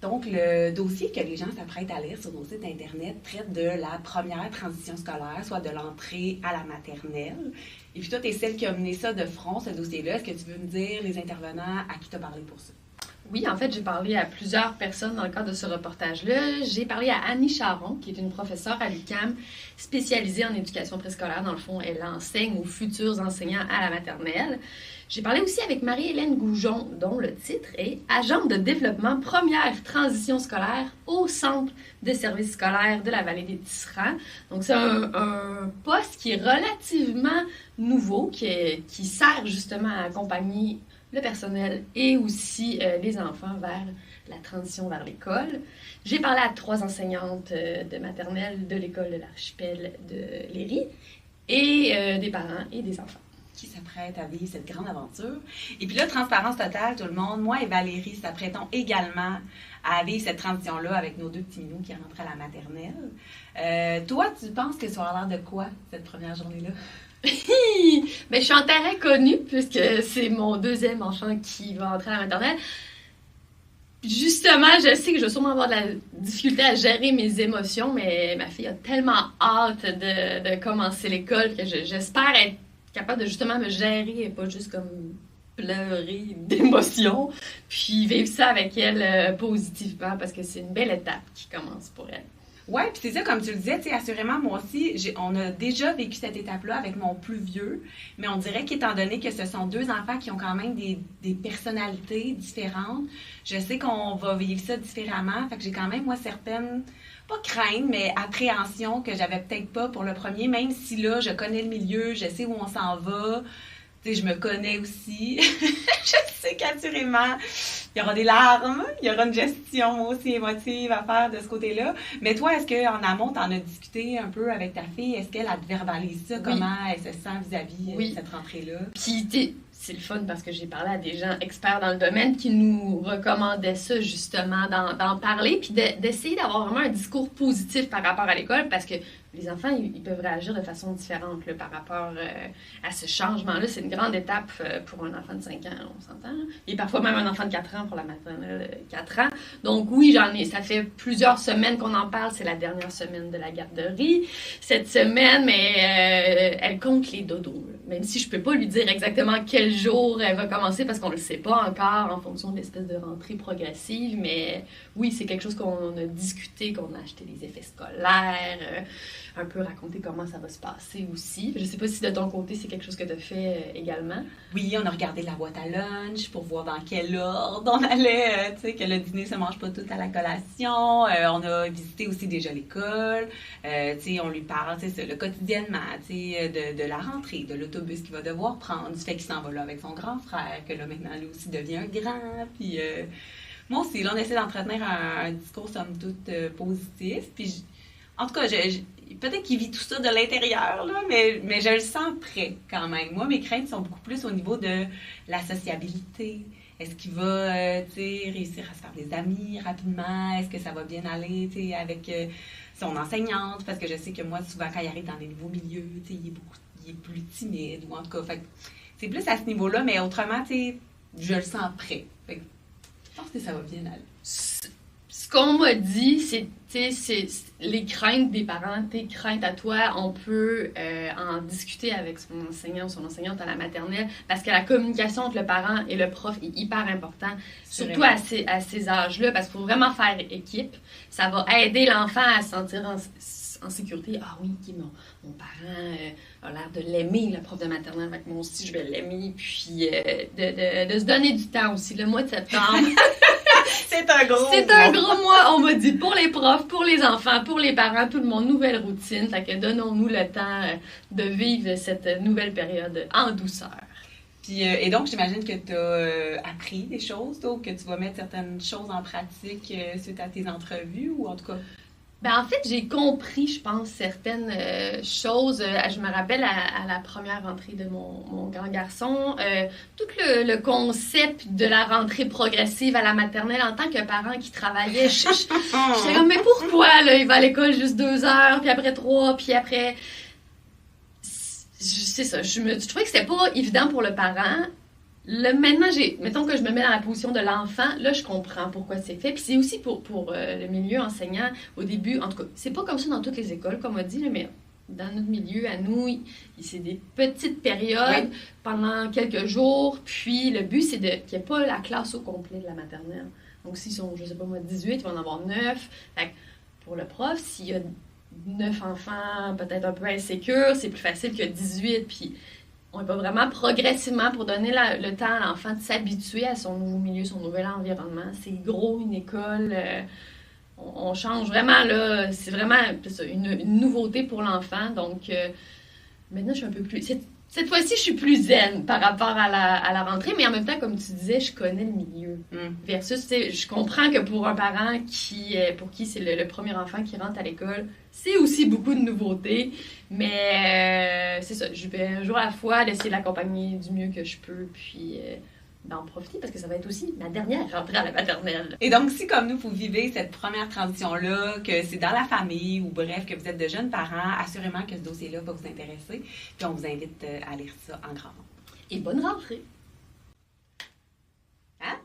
Donc, le dossier que les gens s'apprêtent à lire sur nos sites Internet traite de la première transition scolaire, soit de l'entrée à la maternelle. Et puis toi, tu es celle qui a mené ça de front, ce dossier-là. Est-ce que tu veux me dire les intervenants à qui tu as parlé pour ça? Oui, en fait, j'ai parlé à plusieurs personnes dans le cadre de ce reportage-là. J'ai parlé à Annie Charon, qui est une professeure à l'UQAM spécialisée en éducation préscolaire. Dans le fond, elle enseigne aux futurs enseignants à la maternelle. J'ai parlé aussi avec Marie-Hélène Goujon, dont le titre est « Agente de développement première transition scolaire au Centre de services scolaires de la Vallée des Tisserands ». Donc, c'est un poste qui est relativement nouveau, qui sert justement à accompagner le personnel et aussi les enfants vers la transition vers l'école. J'ai parlé à 3 enseignantes de maternelle de l'école de l'archipel de Léry et des parents et des enfants qui s'apprêtent à vivre cette grande aventure. Et puis là, transparence totale, tout le monde, moi et Valérie s'apprêtons également à vivre cette transition-là avec nos 2 petits minous qui rentrent à la maternelle. Toi, tu penses que ça aura l'air de quoi, cette première journée-là? Ben, je suis en terrain connu puisque c'est mon 2e enfant qui va entrer à la maternelle. Justement, je sais que je vais sûrement avoir de la difficulté à gérer mes émotions, mais ma fille a tellement hâte de commencer l'école que j'espère être capable de justement me gérer et pas juste comme pleurer d'émotions, puis vivre ça avec elle positivement parce que c'est une belle étape qui commence pour elle. Oui, puis c'est ça, comme tu le disais, assurément, moi aussi, on a déjà vécu cette étape-là avec mon plus vieux, mais on dirait qu'étant donné que ce sont 2 enfants qui ont quand même des personnalités différentes, je sais qu'on va vivre ça différemment, fait que j'ai quand même, moi, certaines, pas crainte, mais appréhension que j'avais peut-être pas pour le premier, même si là, je connais le milieu, je sais où on s'en va, je me connais aussi, je sais qu'assurément, il y aura des larmes, il y aura une gestion moi aussi émotive à faire de ce côté-là. Mais toi, est-ce qu'en amont, tu en as discuté un peu avec ta fille? Est-ce qu'elle a te verbalisé ça? Oui. Comment elle se sent vis-à-vis de cette rentrée-là? Puis, c'est le fun parce que j'ai parlé à des gens experts dans le domaine qui nous recommandaient ça, justement, d'en parler, puis d'essayer d'avoir vraiment un discours positif par rapport à l'école parce que les enfants, ils peuvent réagir de façon différente là, par rapport à ce changement-là. C'est une grande étape pour un enfant de 5 ans, on s'entend. Là. Et parfois même un enfant de 4 ans pour la maternelle 4 ans. Donc oui, ça fait plusieurs semaines qu'on en parle. C'est la dernière semaine de la garderie cette semaine, mais elle compte les dodos. Là. Même si je peux pas lui dire exactement quel jour elle va commencer parce qu'on le sait pas encore en fonction de l'espèce de rentrée progressive. Mais oui, c'est quelque chose qu'on a discuté, qu'on a acheté des effets scolaires, un peu raconter comment ça va se passer aussi. Je sais pas si de ton côté, c'est quelque chose que tu as fait également. Oui, on a regardé la boîte à lunch pour voir dans quel ordre on allait, que le dîner se mange pas tout à la collation. On a visité aussi déjà l'école. On lui parle, le quotidiennement, de la rentrée, de l'autobus qu'il va devoir prendre, du fait qu'il s'en va là avec son grand frère, que là, maintenant, lui aussi devient un grand. Puis moi aussi, là, on essaie d'entretenir un discours, somme toute, positif. Puis en tout cas, peut-être qu'il vit tout ça de l'intérieur, là, mais je le sens prêt quand même. Moi, mes craintes sont beaucoup plus au niveau de la sociabilité. Est-ce qu'il va réussir à se faire des amis rapidement? Est-ce que ça va bien aller avec son enseignante? Parce que je sais que moi, souvent, quand il arrive dans des nouveaux milieux, il est plus timide. Ou en tout cas, fait, c'est plus à ce niveau-là, mais autrement, je le sens prêt. Fait, je pense que ça va bien aller. Ce qu'on m'a dit, c'est les craintes des parents, tes craintes à toi, on peut en discuter avec son enseignant ou son enseignante à la maternelle parce que la communication entre le parent et le prof est hyper important, surtout à ces âges-là, parce qu'il faut vraiment faire équipe. Ça va aider l'enfant à se sentir en sécurité. Ah oui, mon parent a l'air de l'aimer, le prof de maternelle, avec moi aussi, je vais l'aimer. Puis de se donner du temps aussi. Le mois de septembre... C'est un gros mois, on m'a dit, pour les profs, pour les enfants, pour les parents, tout le monde, nouvelle routine. Fait que donnons-nous le temps de vivre cette nouvelle période en douceur. Puis, et donc, j'imagine que tu as appris des choses, ou que tu vas mettre certaines choses en pratique suite à tes entrevues, ou en tout cas... Ben, en fait, j'ai compris, je pense, certaines choses. Je me rappelle à la première rentrée de mon grand garçon, tout le concept de la rentrée progressive à la maternelle en tant que parent qui travaillait. J'étais comme, mais pourquoi, là, il va à l'école juste 2 heures, puis après 3, puis après... C'est ça, je trouvais que c'était pas évident pour le parent. Maintenant, mettons que je me mets dans la position de l'enfant, là, je comprends pourquoi c'est fait. Puis c'est aussi pour le milieu enseignant, au début, en tout cas, c'est pas comme ça dans toutes les écoles, comme on dit, là, mais dans notre milieu, à nous, c'est des petites périodes pendant quelques jours. Puis le but, c'est qu'il n'y ait pas la classe au complet de la maternelle. Donc, s'ils sont, je sais pas moi, 18, ils vont en avoir 9. Fait que pour le prof, s'il y a 9 enfants peut-être un peu insécures, c'est plus facile que 18. Puis on va vraiment progressivement pour donner le temps à l'enfant de s'habituer à son nouveau milieu, son nouvel environnement. C'est gros, une école. On change vraiment, là. C'est vraiment une nouveauté pour l'enfant. Donc, maintenant, je suis un peu plus... Cette fois-ci, je suis plus zen par rapport à la rentrée, mais en même temps, comme tu disais, je connais le milieu. Versus, je comprends que pour un parent pour qui c'est le premier enfant qui rentre à l'école, c'est aussi beaucoup de nouveautés. Mais c'est ça, je vais un jour à la fois d'essayer de l'accompagner du mieux que je peux, puis d'en profiter parce que ça va être aussi ma dernière rentrée à la maternelle. Et donc, si comme nous, vous vivez cette première transition-là, que c'est dans la famille ou bref, que vous êtes de jeunes parents, assurément que ce dossier-là va vous intéresser. Puis on vous invite à lire ça en grand nombre. Et bonne rentrée! Hein?